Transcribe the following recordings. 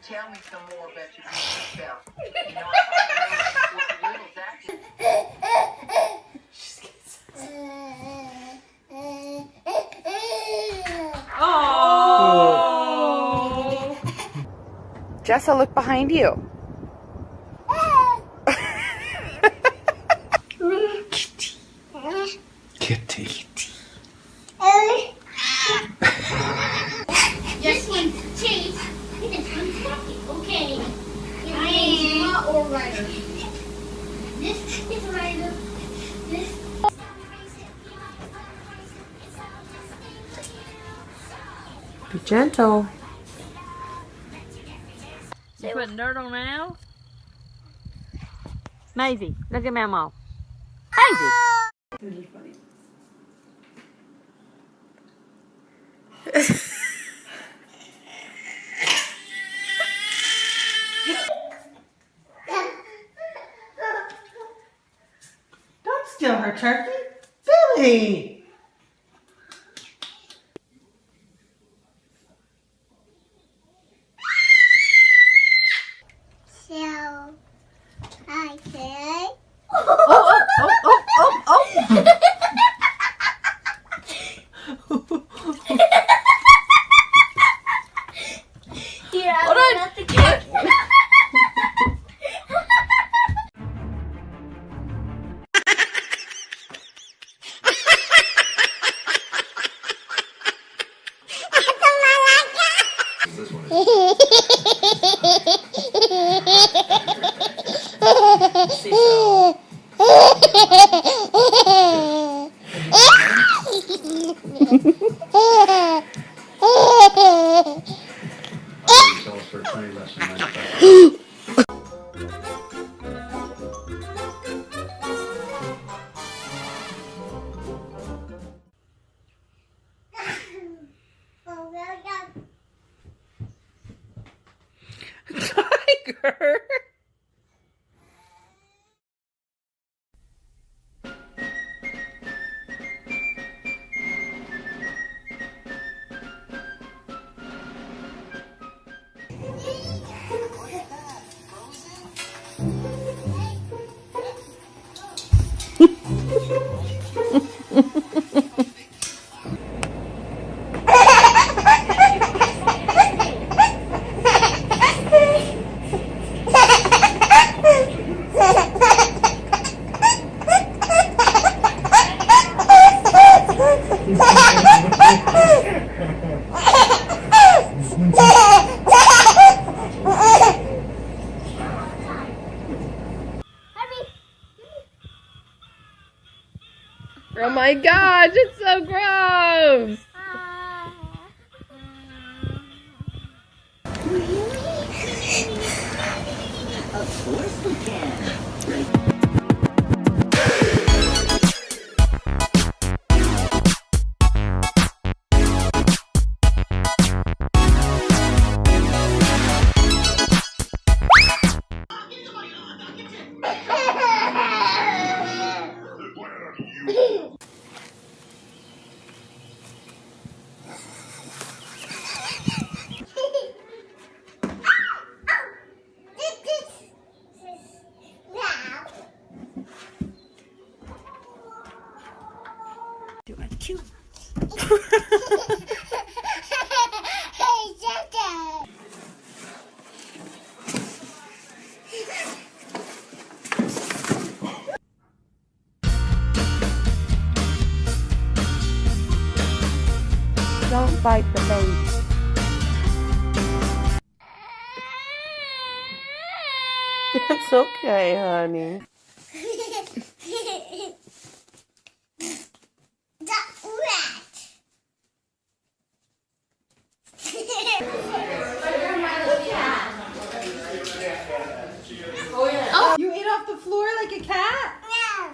Tell me some more about yourself. You know, Oh. Jessa, look behind you. Kitty. This one, cheese. Okay. Or Ryder. This is Ryder. This. Be gentle. You putting dirt on now? Maisie, look at Mama. Maisie. Really funny. Don't steal her turkey. Billy! So, I say. Here, I'm not the cat. Tiger. Oh my gosh, it's so gross! of course we can. Don't bite the baby. It's okay, honey. Oh, the floor like a cat? No.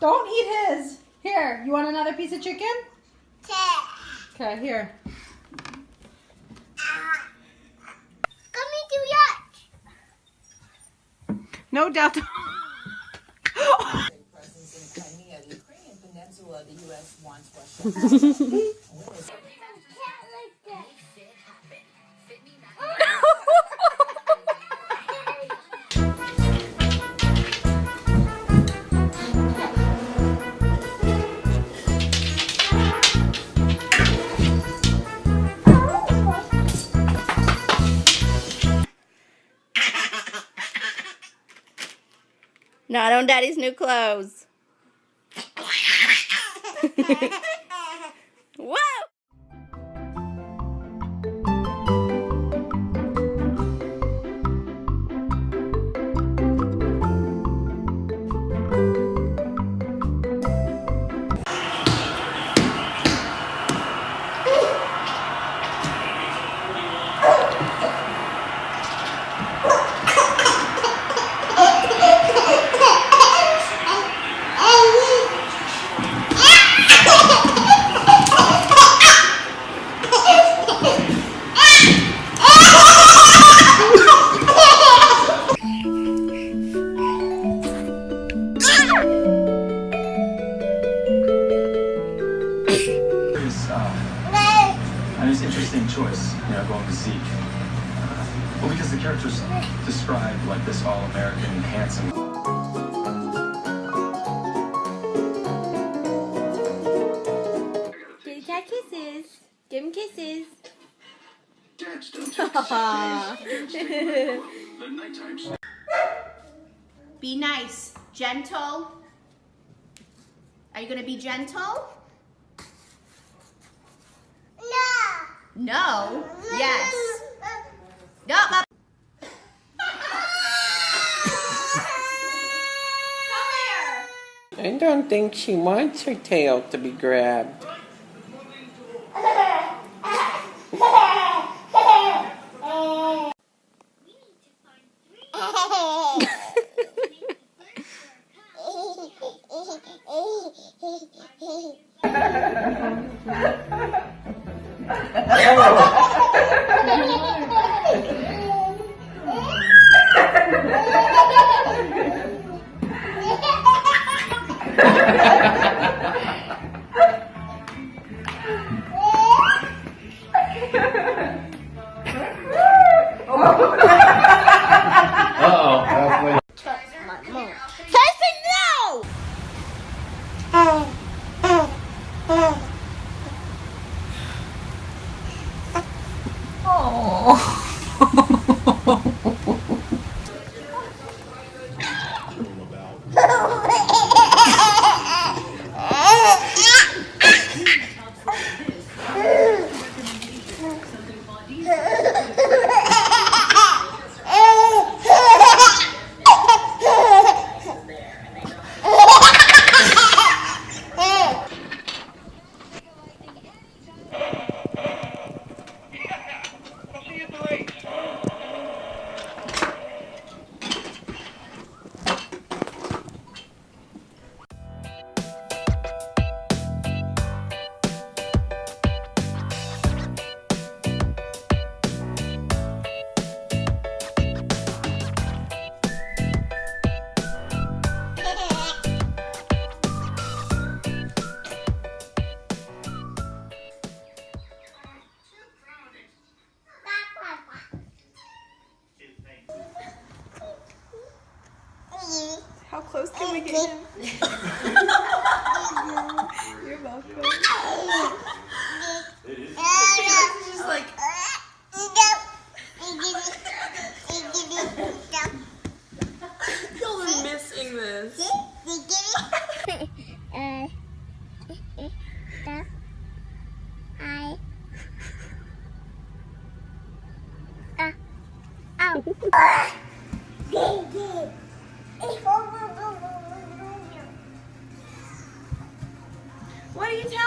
Don't eat his. Here, you want another piece of chicken? Okay, here. Come into yacht. No doubt. Presence in Crimea, the Ukrainian peninsula, the U.S. wants Russia. Not on Daddy's new clothes. Whoa! And it's an interesting choice, going with Zeke. Well, because the character's described like this all-American, handsome. Give cat kisses. Give him kisses. Be nice. Gentle. Are you going to be gentle? No. Yes. No. Come here. I don't think she wants her tail to be grabbed. How close can we get him? You're welcome. He's just like... You're missing this. What are you telling